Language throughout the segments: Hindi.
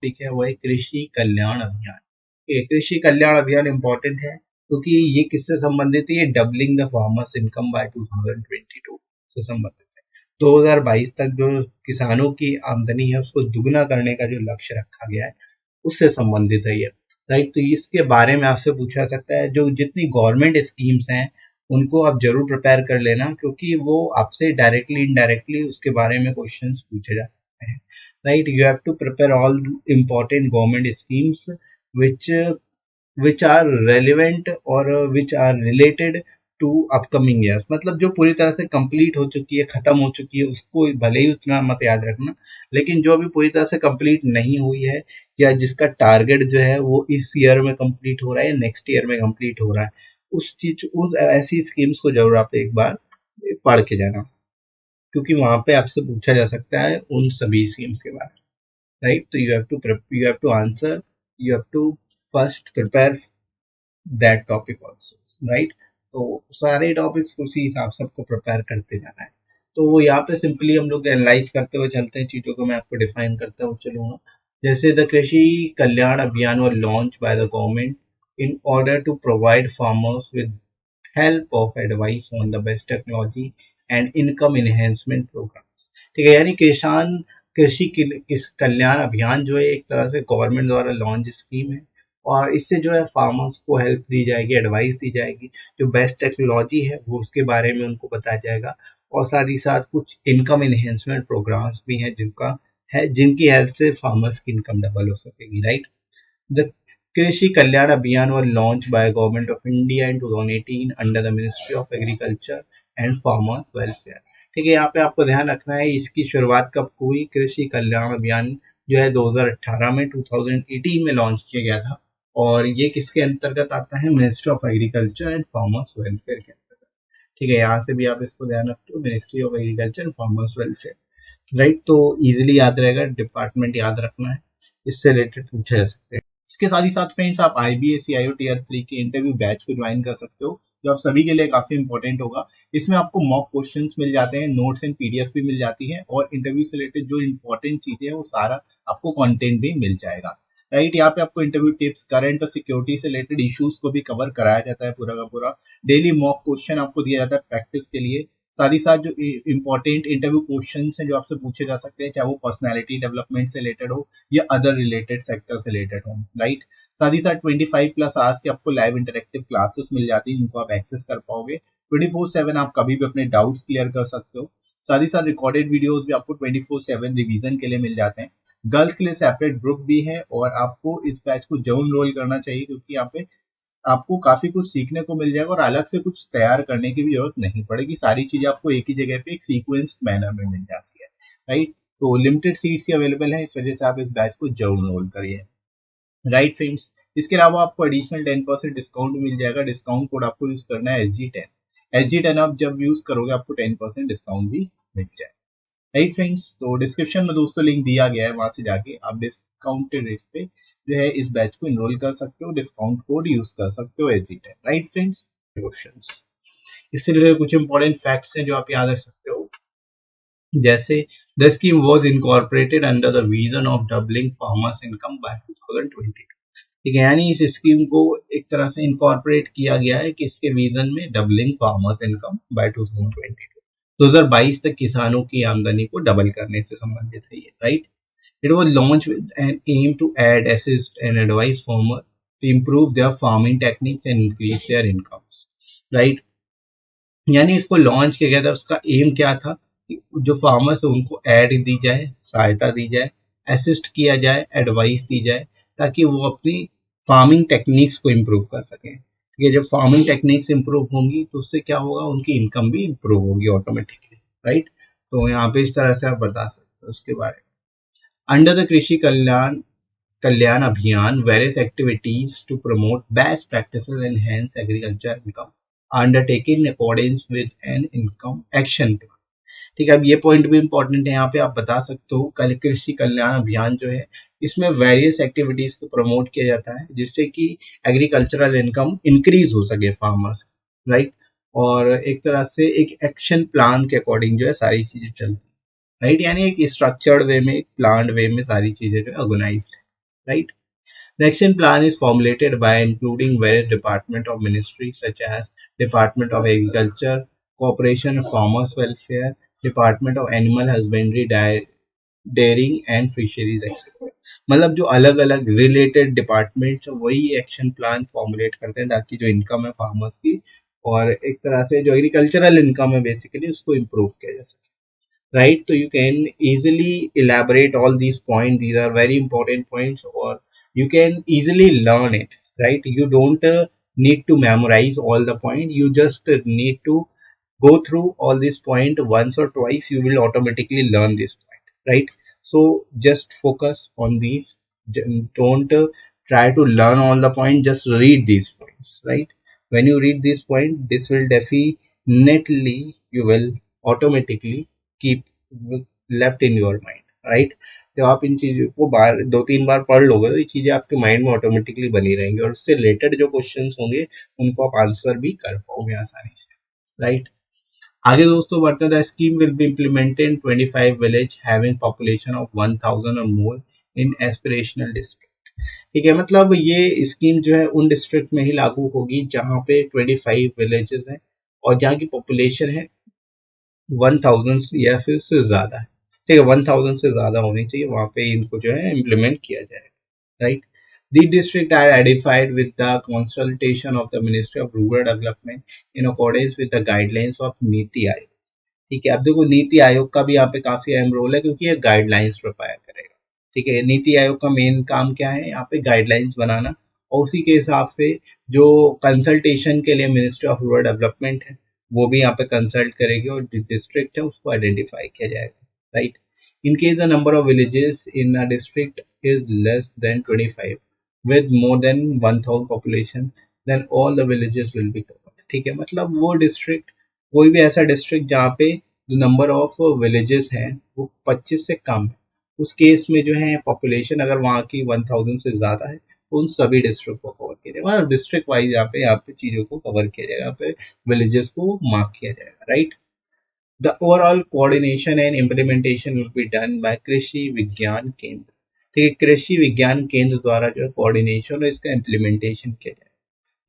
टॉपिक है वो है कृषि कल्याण अभियान। ये कृषि कल्याण अभियान इम्पोर्टेंट है क्योंकि ये किससे संबंधित है, ये doubling the farmers income by 2022 से संबंधित है। 2022 तक जो किसानों की आमदनी है उसको दुगना करने का जो लक्ष्य रखा गया है उससे संबंधित है ये, राइट। तो इसके बारे में आपसे पूछा सकता है, जो जितनी गवर्नमेंट स्कीम्स हैं उनको आप जरूर प्रिपेयर कर लेना क्योंकि वो आपसे डायरेक्टली इनडायरेक्टली उसके बारे में क्वेश्चंस पूछे जा सकते हैं, right? You have to prepare all important government schemes which which are relevant or which are related to upcoming years। मतलब जो पूरी तरह से कंप्लीट हो चुकी है, खत्म हो चुकी है, उसको भले ही उतना मत याद रखना, लेकिन जो अभी पूरी तरह से कंप्लीट नहीं हुई है या जिसका टारगेट जो है वो इस ईयर में कंप्लीट हो रहा है या नेक्स्ट ईयर में कंप्लीट हो रहा है, उस ऐसी स्कीम्स को जरूर आप एक बार पढ़ के जाना क्योंकि वहां पे आपसे पूछा जा सकता है उन सभी स्कीम्स के बारे में, right? So you have to answer, you have to first prepare that topic also, right? तो सारे टॉपिक्स उसी हिसाब से आपको प्रिपेयर करते जाना है। तो वो यहाँ पे सिंपली हम लोग एनालाइज करते हुए चलते हैं, चीजों को मैं आपको डिफाइन करते हुए चलूंगा। जैसे द कृषि कल्याण अभियान was launched by the government in order to provide farmers with help of advice on the best technology and income enhancement programs। ठीक है, यानी कृषि कल्याण अभियान जो है एक तरह से गवर्नमेंट द्वारा लॉन्च स्कीम है और इससे जो है फार्मर्स को हेल्प दी जाएगी, एडवाइस दी जाएगी, जो बेस्ट टेक्नोलॉजी है वो उसके बारे में उनको बताया जाएगा और साथ ही साथ कुछ इनकम एनहेंसमेंट प्रोग्राम्स भी हैं जिनकी हेल्प से फार्मर्स की इनकम डबल हो सकेगी, राइट। द कृषि कल्याण अभियान was launched by Government of India in 2018 under the Ministry of Agriculture and Farmers Welfare। ठीक है, यहाँ पे आपको ध्यान रखना है इसकी शुरुआत कब हुई। कृषि कल्याण अभियान जो है 2018 में 2018 में लॉन्च किया गया था और ये किसके अंतर्गत आता है, ministry of agriculture and farmers welfare के अंतर्गत। ठीक है, यहाँ से भी आप इसको ध्यान रखते हो, ministry of agriculture and farmers welfare, right. तो इजिली याद रहेगा, डिपार्टमेंट याद रखना है, इससे रिलेटेड पूछा जा सकते हैं। इसके साथ ही साथ फ्रेंड्स आप IBS CIO Tier 3 के इंटरव्यू बैच को ज्वाइन कर सकते हो जो आप सभी के लिए काफी इंपॉर्टेंट होगा। इसमें आपको मॉक क्वेश्चंस मिल जाते हैं, नोट्स एंड PDF भी मिल जाती है और इंटरव्यू से रिलेटेड जो इंपॉर्टेंट चीजें हैं वो सारा आपको कंटेंट भी मिल जाएगा, राइट। यहाँ पे आपको इंटरव्यू टिप्स, करंट और सिक्योरिटी से रिलेटेड इश्यूज को भी कवर कराया जाता है पूरा का पूरा। डेली मॉक क्वेश्चन आपको दिया जाता है प्रैक्टिस के लिए, साथ ही साथ जो इंपॉर्टेंट इंटरव्यू क्वेश्चंस हैं जो आपसे पूछे जा सकते हैं, चाहे वो पर्सनालिटी डेवलपमेंट से रिलेटेड हो या अदर रिलेटेड सेक्टर से रिलेटेड हो, राइट। साथ ही साथ 25+ आवर्स की आपको लाइव इंटरेक्टिव क्लासेस मिल जाती हैं जिनको आप एक्सेस कर पाओगे। 24/7 आप कभी भी अपने डाउट्स क्लियर कर सकते हो। साथ ही साथ रिकॉर्डेड वीडियोस भी आपको 24/7 रिवीजन के लिए मिल जाते हैं। गर्ल्स के लिए सेपरेट ग्रुप भी है और आपको इस बैच को जरूर एनरोल करना चाहिए क्योंकि यहाँ पे आपको काफी कुछ सीखने को मिल जाएगा और अलग से कुछ तैयार करने की भी जरूरत नहीं पड़ेगी, सारी चीजें आपको एक ही जगह पे एक सीक्वेंस्ड मैनर में मिल जाती है, राइट। तो लिमिटेड सीट्स ही अवेलेबल है, इस वजह से आप इस बैच को जरूर एनरोल करिए, राइट फ्रेंड्स। इसके अलावा आपको एडिशनल 10% डिस्काउंट मिल जाएगा। डिस्काउंट कोड आपको यूज करना है SG10 आप जब यूज करोगे आपको 10% डिस्काउंट भी मिल जाएगा, राइट फ्रेंड्स। तो डिस्क्रिप्शन में दोस्तों लिंक दिया गया है, वहां से जाके आप डिस्काउंटेड रेट पे जो है इस बैच को एनरोल कर सकते हो, डिस्काउंट कोड यूज कर सकते हो SG10, राइट फ्रेंड्स। क्वेश्चंस इससे रिलेटेड कुछ इंपॉर्टेंट फैक्ट्स हैं जो आप याद रख सकते हो, जैसे the scheme was incorporated under the vision of doubling farmers income by 2022। ठीक है, यानी इस स्कीम को एक तरह से इनकॉर्पोरेट किया गया है कि इसके विजन में डबलिंग फार्मर्स इनकम बाय 2022 तक किसानों की आमदनी को डबल करने से संबंधित है ये, right. It was launched with an aim to add, assist and advise farmers to improve their farming techniques and increase their incomes, right। यानी इसको लॉन्च किया गया था, उसका एम क्या था, जो फार्मर्स है उनको ऐड दी जाए, सहायता दी जाए, असिस्ट किया जाए, एडवाइस दी जाए ताकि वो अपनी फार्मिंग टेक्निक्स को इम्प्रूव कर सकें। ये जब फार्मिंग टेक्निक्स इम्प्रूव होंगी तो उससे क्या होगा, उनकी इनकम भी इम्प्रूव होगी ऑटोमेटिकली, राइट। तो यहाँ पे इस तरह से आप बता सकते हो उसके बारे में। Under the Krishi Kalyan Abhiyan, various activities to promote best practices and enhance agriculture income are undertaken in accordance with an income action plan। ठीक है, अब ये पॉइंट भी इंपॉर्टेंट है, यहाँ पे आप बता सकते हो कल कृषि कल्याण अभियान जो है इसमें वेरियस एक्टिविटीज को प्रमोट किया जाता है जिससे कि एग्रीकल्चरल इनकम इंक्रीज हो सके फार्मर्स, राइट। और एक तरह से एक एक्शन प्लान के अकॉर्डिंग जो है सारी चीजें चलती, राइट। यानी एक स्ट्रक्चर्ड वे में, एक प्लान्ड वे में सारी चीजें जो है ऑर्गेनाइज्ड है, right? The action plan is formulated by including various departments of ministry such as Department of Agriculture, Cooperation and Farmers Welfare, Department of Animal Husbandry, dairying and fisheries etcetera. मतलब जो अलग अलग रिलेटेड डिपार्टमेंट्स वही एक्शन प्लान फॉर्मुलेट करते हैं ताकि जो इनकम है फार्मर्स की और एक तरह से जो एग्रीकल्चरल इनकम है बेसिकली उसको इम्प्रूव किया जा सके, right? So you can easily elaborate all these points. These are very important points, or you can easily learn it, right? You don't need to memorize all the point. You just need to go through all these point once or twice. You will automatically learn this point, right? So just focus on these. Don't try to learn all the point. Just read these points, right? When you read this point, this will definitely you will automatically keep left in your mind, right? जब आप इन चीजों को बार 2-3 बार पढ़ लोगे तो ये चीजें आपके माइंड में ऑटोमेटिकली बनी रहेंगी और उससे रिलेटेड जो क्वेश्चंस होंगे उनको आप आंसर भी कर पाओगे आसानी से, राइट? आगे दोस्तों बढ़ते हैं। The scheme will be implemented in 25 village having population of 1000 और मोर इन एस्पिरेशनल डिस्ट्रिक्ट। ठीक है, मतलब ये स्कीम जो है उन डिस्ट्रिक्ट में ही लागू होगी जहां पे 25 विलेजेस हैं और जहाँ की पॉपुलेशन है 1000 या फिर से ज्यादा है। ठीक है, 1000 से ज्यादा होनी चाहिए, वहां पे इनको जो है इम्प्लीमेंट किया जाएगा, right? The district are identified with the consultation of the Ministry of Rural Development in accordance with the guidelines of नीति आयोग। ठीक है, अब देखो नीति आयोग का भी यहाँ पे काफी अहम रोल है क्योंकि ये गाइडलाइंस प्रिपेयर करेगा। ठीक है, नीति आयोग का मेन काम क्या है, यहाँ पे गाइडलाइंस बनाना और उसी के हिसाब से जो कंसल्टेशन के लिए मिनिस्ट्री ऑफ रूरल डेवलपमेंट है वो भी यहाँ पे कंसल्ट करेगी और डिस्ट्रिक्ट है उसको आइडेंटिफाई किया जाएगा, right? In case the number of villages in a district is less than 25 with more than 1000 population then all the villages will be covered। ठीक है, मतलब वो डिस्ट्रिक्ट, कोई भी ऐसा डिस्ट्रिक्ट जहाँ पे जो नंबर ऑफ विलेजेस हैं वो 25 से कम है, उस केस में जो है पॉपुलेशन अगर वहाँ की 1000 से ज्यादा है तो उन सभी डिस्ट्रिक्ट को कवर किया जाएगा, डिस्ट्रिक्ट वाइज यहाँ पे चीजों को कवर किया जाएगा, यहाँ पे विलेजेस को मार्क किया जाएगा, right? The overall coordination and implementation will be done by कृषि विज्ञान केंद्र। ठीक है, कृषि विज्ञान केंद्र द्वारा जो कोऑर्डिनेशन और इसका इम्प्लीमेंटेशन किया जाए।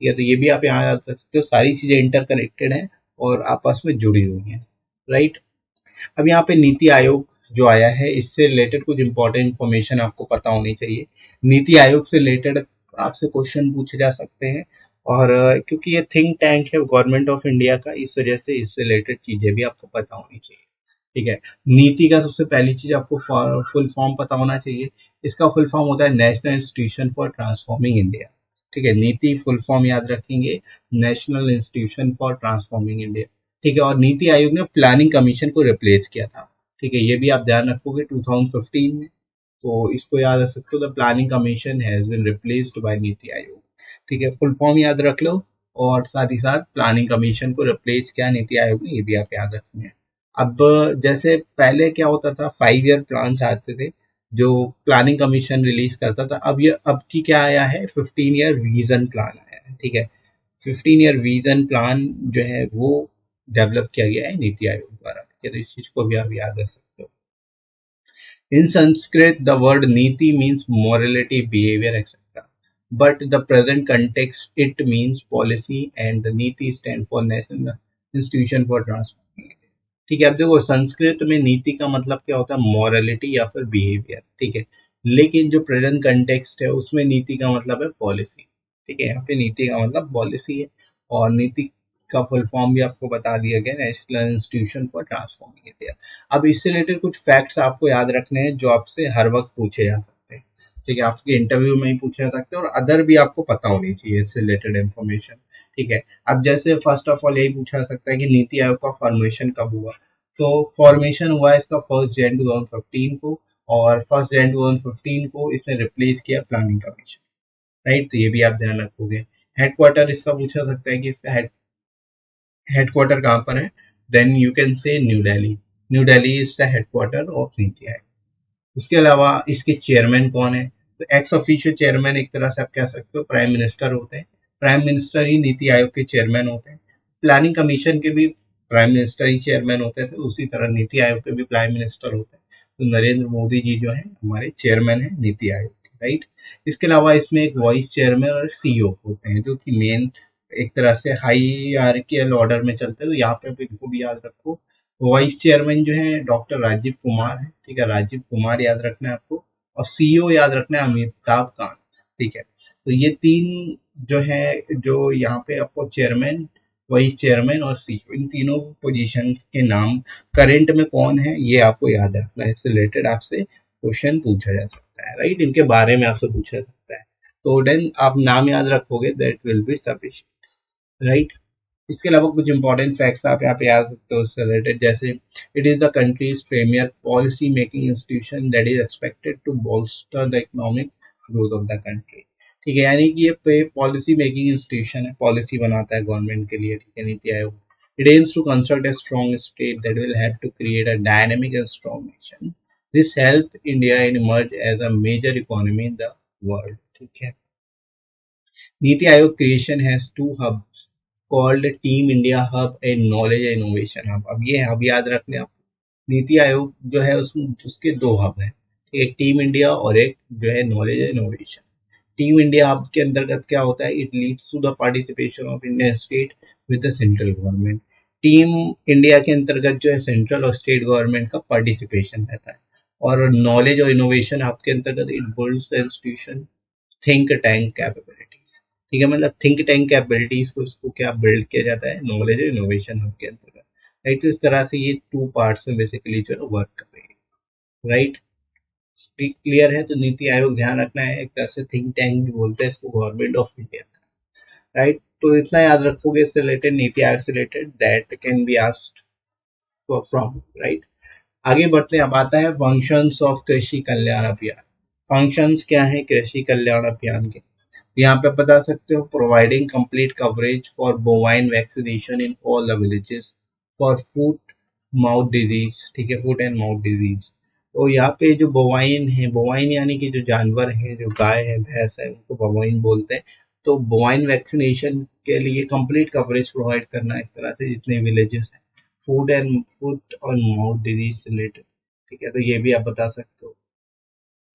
ठीक है, तो ये भी आप यहाँ याद रख सकते हो, सारी चीजें इंटरकनेक्टेड हैं और आपस में जुड़ी हुई हैं, राइट? अब यहाँ पे नीति आयोग जो आया है इससे रिलेटेड कुछ इंपॉर्टेंट इन्फॉर्मेशन आपको पता होनी चाहिए। नीति आयोग से रिलेटेड आपसे क्वेश्चन पूछे जा सकते हैं और क्योंकि ये थिंक टैंक है गवर्नमेंट ऑफ इंडिया का, इस वजह से इससे रिलेटेड चीजें भी आपको पता होनी चाहिए। ठीक है, नीति का सबसे पहली चीज आपको फुल फॉर्म पता होना चाहिए। इसका फुल फॉर्म होता है national institution for transforming India. ठीक है, नीति फुल फॉर्म याद रखेंगे, national institution for transforming India. ठीक है, और नीति आयोग ने प्लानिंग कमीशन को रिप्लेस किया था। ठीक है, ये भी आप ध्यान रखोगे 2015 में, तो इसको याद रख सकते हो, the planning commission has been replaced by NITI Aayog. ठीक है, फुल फॉर्म याद रख लो और साथ ही साथ प्लानिंग कमीशन को रिप्लेस किया नीति आयोग ने, ये भी आप याद रखेंगे। अब जैसे पहले क्या होता था, 5 ईयर प्लान आते थे जो प्लानिंग कमीशन रिलीज करता था, अब की क्या आया है, 15 ईयर विजन प्लान आया है। ठीक है, 15 ईयर विजन प्लान जो है वो डेवलप किया गया है नीति आयोग द्वारा। ठीक है, तो इस चीज को भी आप याद रख सकते हो। In Sanskrit, the word niti means morality, behavior, etc. But the present context, it means policy, and the niti stand for National Institution for Transformation। ठीक है, अब देखो संस्कृत में नीति का मतलब क्या होता है, मॉरलिटी या फिर बिहेवियर। ठीक है, लेकिन जो प्रेजेंट कंटेक्स्ट है उसमें नीति का मतलब है पॉलिसी। ठीक है, यहाँ पे नीति का मतलब पॉलिसी है और नीति का फुल फॉर्म भी आपको बता दिया गया, national institution for transforming India. अब इससे रिलेटेड कुछ फैक्ट्स आपको याद रखने हैं जो आपसे हर वक्त पूछे जा सकते हैं। ठीक है, आपके इंटरव्यू में ही पूछे जा सकते हैं और अदर भी आपको पता होनी चाहिए इससे रिलेटेड इन्फॉर्मेशन। ठीक है, अब जैसे फर्स्ट ऑफ ऑल यही पूछा जा सकता है कि नीति आयोग का फॉर्मेशन कब हुआ, तो फॉर्मेशन हुआ इसका 1 जनवरी 2015 को और 1 जनवरी 2015 को इसने रिप्लेस किया प्लानिंग कमीशन, राइट? तो ये भी आप ध्यान रखोगे। हेडक्वार्टर इसका पूछा सकता है कि इसका हेडक्वार्टर कहाँ पर है, then you can say New Delhi. New Delhi is the headquarter of NITI Aayog. उसके अलावा इसके चेयरमैन कौन है, तो एक्स ऑफिशियल चेयरमैन एक तरह से आप कह सकते हो प्राइम मिनिस्टर होते हैं। प्राइम मिनिस्टर ही नीति आयोग के चेयरमैन होते हैं। प्लानिंग कमीशन के भी प्राइम मिनिस्टर ही चेयरमैन होते थे, उसी तरह नीति आयोग के भी प्राइम मिनिस्टर होते हैं। तो नरेंद्र मोदी जी जो है हमारे चेयरमैन है नीति आयोग के, राइट। इसके अलावा इसमें एक वाइस चेयरमैन और सीईओ होते हैं जो कि मेन एक तरह से हाईरार्कियल ऑर्डर में चलते हैं, तो यहाँ पे भी इनको भी याद रखो। वाइस चेयरमैन जो है डॉक्टर राजीव कुमार है, ठीक है, राजीव कुमार याद रखना है आपको, और सीईओ याद रखना है अमिताभ कांत, ठीक है। तो ये तीन जो है, जो यहाँ पे आपको चेयरमैन, वाइस चेयरमैन और सीईओ, इन तीनों पोजीशन के नाम करंट में कौन है ये आपको याद रखना है। इससे रिलेटेड आपसे क्वेश्चन पूछा जा सकता है, राइट, इनके बारे में आपसे पूछा जा सकता है। तो देन आप नाम याद रखोगे, that will be sufficient, right. इसके अलावा कुछ इंपॉर्टेंट फैक्ट्स आप यहाँ पे याद सकते हो उससे रिलेटेड, जैसे it is the country's premier policy making institution that is expected to bolster the economic growth of the country, ठीक है। यानी कि ये पॉलिसी मेकिंग इंस्टीट्यूशन है, पॉलिसी बनाता है गवर्नमेंट के लिए, ठीक है, NITI Aayog. It aims to construct a strong state that will help to create a dynamic and strong nation. This help India emerge as a major economy in the world, ठीक है। NITI Aayog creation has two hubs called team India hub and knowledge innovation hub. अब ये हब याद रखने आप, नीति आयोग जो है उसके दो हब हैं, एक टीम इंडिया और एक जो है knowledge innovation. Team India hub के अंतर्गत क्या होता है, it leads to the participation of Indian state with the central government. Team India के अंतर्गत जो है सेंट्रल और स्टेट गवर्नमेंट का पार्टिसिपेशन रहता है। और नॉलेज और इनोवेशन हब के अंतर्गत it builds the institution think tank capabilities, ठीक है, मतलब थिंक टैंक कैपेबिलिटीज को इसको क्या बिल्ड किया जाता है, नॉलेज और इनोवेशन हब के अंतर्गत, राइट। तो इस तरह से ये टू पार्ट्स में बेसिकली जो है वर्क कर रही है, राइट। क्लियर है। तो नीति आयोग ध्यान रखना है, एक तरह से थिंक टैंक भी बोलते हैं इसको गवर्नमेंट ऑफ इंडिया का, राइट। तो इतना याद रखोगे इससे रिलेटेड, नीति आयोग से related, that can be asked from, right. आगे बढ़ते हैं। अब आता है फंक्शंस ऑफ कृषि कल्याण अभियान। फंक्शंस क्या है कृषि कल्याण अभियान के, यहाँ पे बता सकते हो, providing complete coverage for bovine vaccination in all the villages for foot mouth disease, ठीक है, फुट एंड माउथ डिजीज। तो यहाँ पे जो बोवाइन है, बोवाइन यानी कि जो जानवर है, जो गाय है, भैंस है, उनको बोवाइन बोलते हैं। तो बोवाइन वैक्सीनेशन के लिए कंप्लीट कवरेज प्रोवाइड करना एक तरह से जितने विलेजेस हैं, फुट और माउथ डिजीज रिलेटेड, ठीक है। तो ये भी आप बता सकते हो।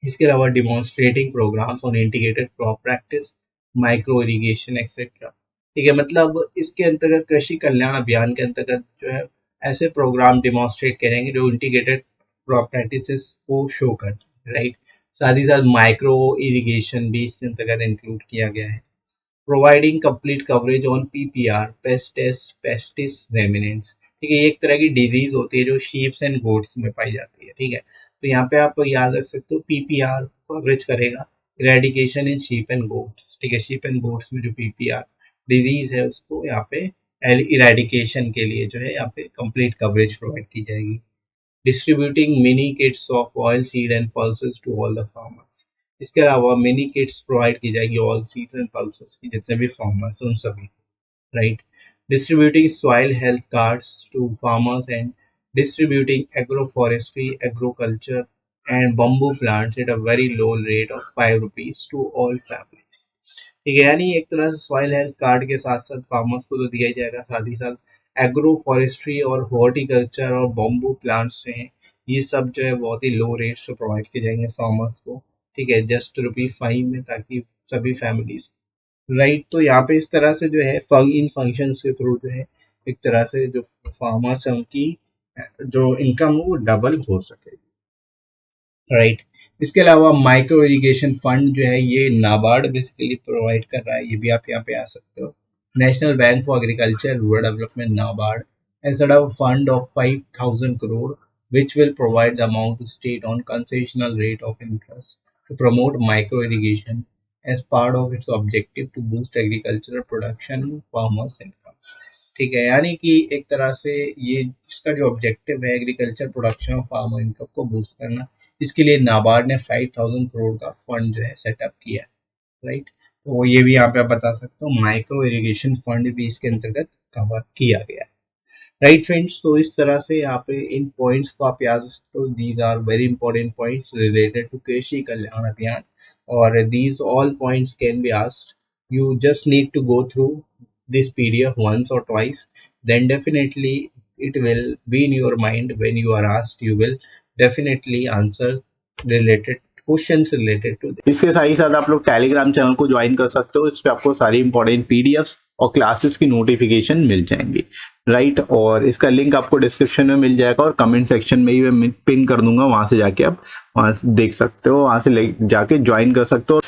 इसके अलावा demonstrating programmes on integrated crop practice, micro irrigation etcetera, ठीक है। मतलब इसके अंतर्गत कृषि कल्याण अभियान के अंतर्गत जो है ऐसे प्रोग्राम डिमॉन्स्ट्रेट करेंगे जो इंटीग्रेटेड क्रॉप प्रैक्टिसेस को शो करते हैं, राइट। साथ ही साथ माइक्रो इरिगेशन भी इसके अंतर्गत इंक्लूड किया गया है। Providing complete coverage on PPR, peste ruminants, ठीक है। ये एक तरह की डिजीज होती है जो शीप्स एंड गोट्स में पाई जाती है, ठीक है। तो यहाँ पे आप याद रख सकते हो, पीपीआर कवरेज करेगा eradication in sheep and goats, ठीक है। शीप एंड गोट्स में जो पीपीआर डिजीज है उसको यहाँ पे इरेडिकेशन के लिए जो है यहाँ पे कंप्लीट कवरेज प्रोवाइड की जाएगी। Distributing mini kits of oil seed and pulses to all the farmers, इसके अलावा मिनी किट्स प्रोवाइड की जाएगी ऑयल सीड्स एंड पल्सेस की जितने भी फार्मर्स उन सभी, right. Distributing soil health cards to farmers and distributing agroforestry, agriculture and bamboo plants at a very low rate of 5 rupees to all families, ठीक है। यानी एक तरह से सॉइल हेल्थ कार्ड के साथ साथ फार्मर्स को तो दिया ही जाएगा, साथ ही साथ एग्रो फॉरेस्ट्री और हॉर्टिकल्चर और बम्बू प्लांट्स हैं, ये सब जो है बहुत ही लो रेट से प्रोवाइड किए जाएंगे फार्मर्स को, ठीक है, जस्ट ₹5 में, ताकि सभी फैमिलीज, राइट। तो यहाँ पे इस तरह से जो है इन फंक्शंस के थ्रू जो है एक तरह से जो फार्मर्स है उनकी जो इनकम वो डबल हो सके, राइट। इसके अलावा माइक्रो इरिगेशन फंड जो है ये नाबार्ड बेसिकली प्रोवाइड कर रहा है, ये भी आप यहाँ पे आ सकते हो। National bank for agriculture rural development NABARD has set up a fund of 5,000 crore which will provide the amount to state on concessional rate of interest to promote micro irrigation as part of its objective to boost agricultural production and farmers income, ठीक है। यानी कि एक तरह से ये इसका जो ऑब्जेक्टिव है एग्रीकल्चर प्रोडक्शन और फार्मर इनकम को बूस्ट करना, इसके लिए नाबार्ड ने 5,000 करोड़ का फंड जो है सेटअप किया है, राइट। तो ये भी यहाँ पे आप बता सकते हो, माइक्रो इरिगेशन फंड भी इसके अंतर्गत कवर किया गया है, राइट फ्रेंड्स। तो इस तरह से यहाँ पे इन पॉइंट्स को आप याद रखो, these are very important points related to Krishi Kalyan अभियान, और these all points can be asked. You just need to go through this PDF once or twice, then definitely it will be in your mind. When you are asked, you will definitely answer related questions related to. इसके साथ ही साथ आप लोग टेलीग्राम चैनल को ज्वाइन कर सकते हो, इस पे आपको सारी इंपॉर्टेंट पीडीएफ्स और क्लासेस की नोटिफिकेशन मिल जाएंगी, राइट। और इसका लिंक आपको डिस्क्रिप्शन में मिल जाएगा और कमेंट सेक्शन में ही मैं पिन कर दूंगा, वहां से जाके आप वहां देख सकते हो, वहां से जाके ज्वाइन कर सकते हो।